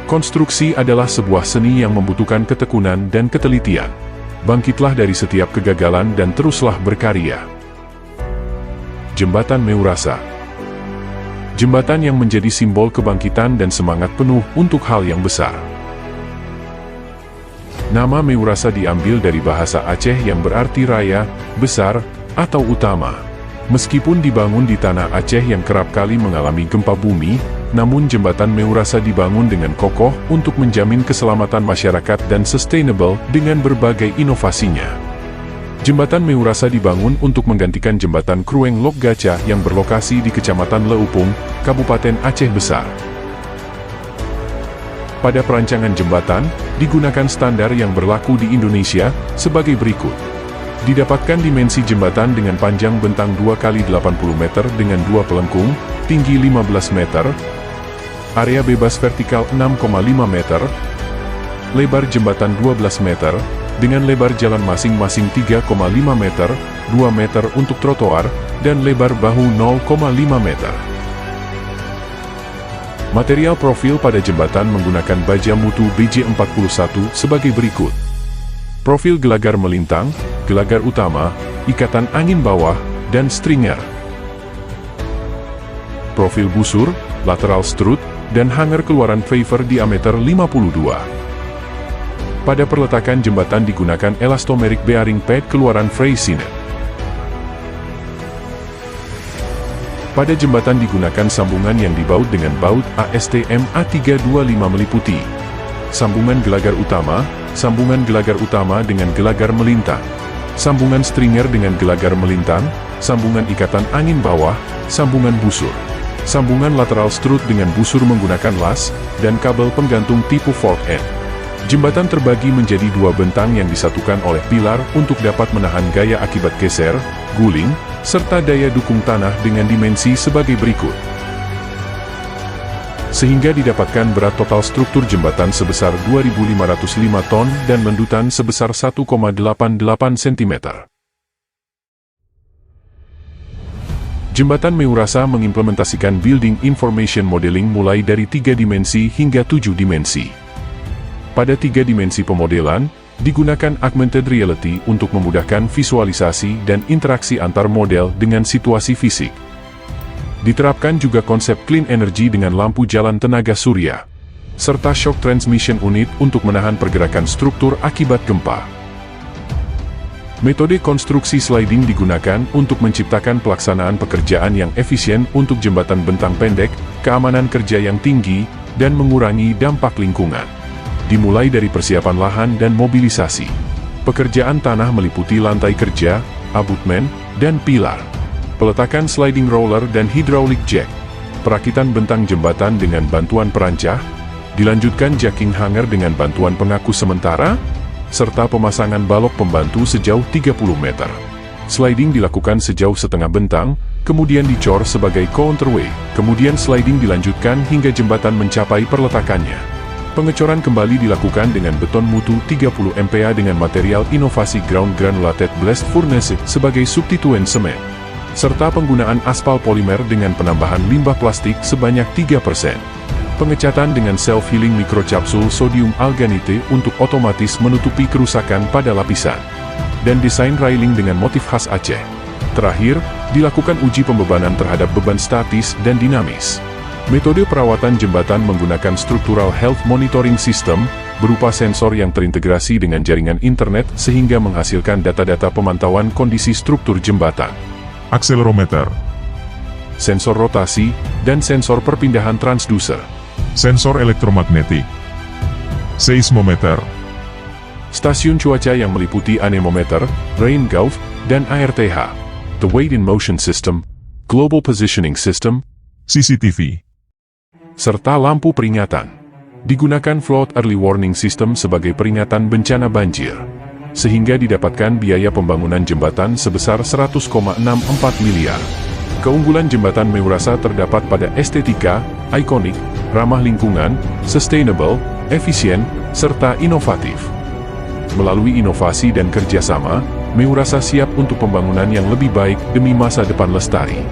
Konstruksi adalah sebuah seni yang membutuhkan ketekunan dan ketelitian. Bangkitlah dari setiap kegagalan dan teruslah berkarya. Jembatan Meurasa. Jembatan yang menjadi simbol kebangkitan dan semangat penuh untuk hal yang besar. Nama Meurasa diambil dari bahasa Aceh yang berarti raya, besar, atau utama. Meskipun dibangun di tanah Aceh yang kerap kali mengalami gempa bumi, namun jembatan Meurasa dibangun dengan kokoh untuk menjamin keselamatan masyarakat dan sustainable dengan berbagai inovasinya. Jembatan Meurasa dibangun untuk menggantikan jembatan Krueng Lok Gaca yang berlokasi di Kecamatan Leupung, Kabupaten Aceh Besar. Pada perancangan jembatan, digunakan standar yang berlaku di Indonesia sebagai berikut. Didapatkan dimensi jembatan dengan panjang bentang 2 x 80 meter dengan 2 pelengkung, tinggi 15 meter, area bebas vertikal 6,5 meter, lebar jembatan 12 meter, dengan lebar jalan masing-masing 3,5 meter, 2 meter untuk trotoar, dan lebar bahu 0,5 meter. Material profil pada jembatan menggunakan baja mutu BJ41 sebagai berikut. Profil gelagar melintang, gelagar utama, ikatan angin bawah, dan stringer. Profil busur, lateral strut, dan hanger keluaran favor diameter 52. Pada perletakan jembatan digunakan elastomeric bearing pad keluaran Freyssinet. Pada jembatan digunakan sambungan yang dibaut dengan baut ASTM A325 meliputi sambungan gelagar utama dengan gelagar melintang, sambungan stringer dengan gelagar melintang, sambungan ikatan angin bawah, sambungan busur, sambungan lateral strut dengan busur menggunakan las, dan kabel penggantung tipe fork end. Jembatan terbagi menjadi 2 bentang yang disatukan oleh pilar untuk dapat menahan gaya akibat geser, guling, serta daya dukung tanah dengan dimensi sebagai berikut. Sehingga didapatkan berat total struktur jembatan sebesar 2.505 ton dan mendutan sebesar 1,88 cm. Jembatan Meurasa mengimplementasikan Building Information Modeling mulai dari 3 dimensi hingga 7 dimensi. Pada 3 dimensi pemodelan, digunakan augmented reality untuk memudahkan visualisasi dan interaksi antar model dengan situasi fisik. Diterapkan juga konsep clean energy dengan lampu jalan tenaga surya, serta shock transmission unit untuk menahan pergerakan struktur akibat gempa. Metode konstruksi sliding digunakan untuk menciptakan pelaksanaan pekerjaan yang efisien untuk jembatan bentang pendek, keamanan kerja yang tinggi, dan mengurangi dampak lingkungan. Dimulai dari persiapan lahan dan mobilisasi. Pekerjaan tanah meliputi lantai kerja, abutmen, dan pilar. Peletakan sliding roller dan hydraulic jack, perakitan bentang jembatan dengan bantuan perancah, dilanjutkan jacking hanger dengan bantuan pengaku sementara, serta pemasangan balok pembantu sejauh 30 meter. Sliding dilakukan sejauh setengah bentang, kemudian dicor sebagai counterway, kemudian sliding dilanjutkan hingga jembatan mencapai perletakannya. Pengecoran kembali dilakukan dengan beton mutu 30 MPa dengan material inovasi ground granulated blast furnace sebagai substituen semen, serta penggunaan aspal polimer dengan penambahan limbah plastik sebanyak 3%. Pengecatan dengan self-healing mikrocapsul sodium alganite untuk otomatis menutupi kerusakan pada lapisan. Dan desain railing dengan motif khas Aceh. Terakhir, dilakukan uji pembebanan terhadap beban statis dan dinamis. Metode perawatan jembatan menggunakan structural health monitoring system, berupa sensor yang terintegrasi dengan jaringan internet sehingga menghasilkan data-data pemantauan kondisi struktur jembatan. Akselerometer, Sensor rotasi, dan sensor perpindahan transducer. sensor elektromagnetik, seismometer, Stasiun cuaca yang meliputi anemometer, rain gauge, dan ARTH. The Weight in Motion System, Global Positioning System, CCTV, serta lampu peringatan. Digunakan Flood Early Warning System sebagai peringatan bencana banjir. Sehingga didapatkan biaya pembangunan jembatan sebesar 100,64 miliar. Keunggulan jembatan Meurasa terdapat pada estetika, ikonik, ramah lingkungan, sustainable, efisien, serta inovatif. Melalui inovasi dan kerjasama, Meurasa siap untuk pembangunan yang lebih baik demi masa depan lestari.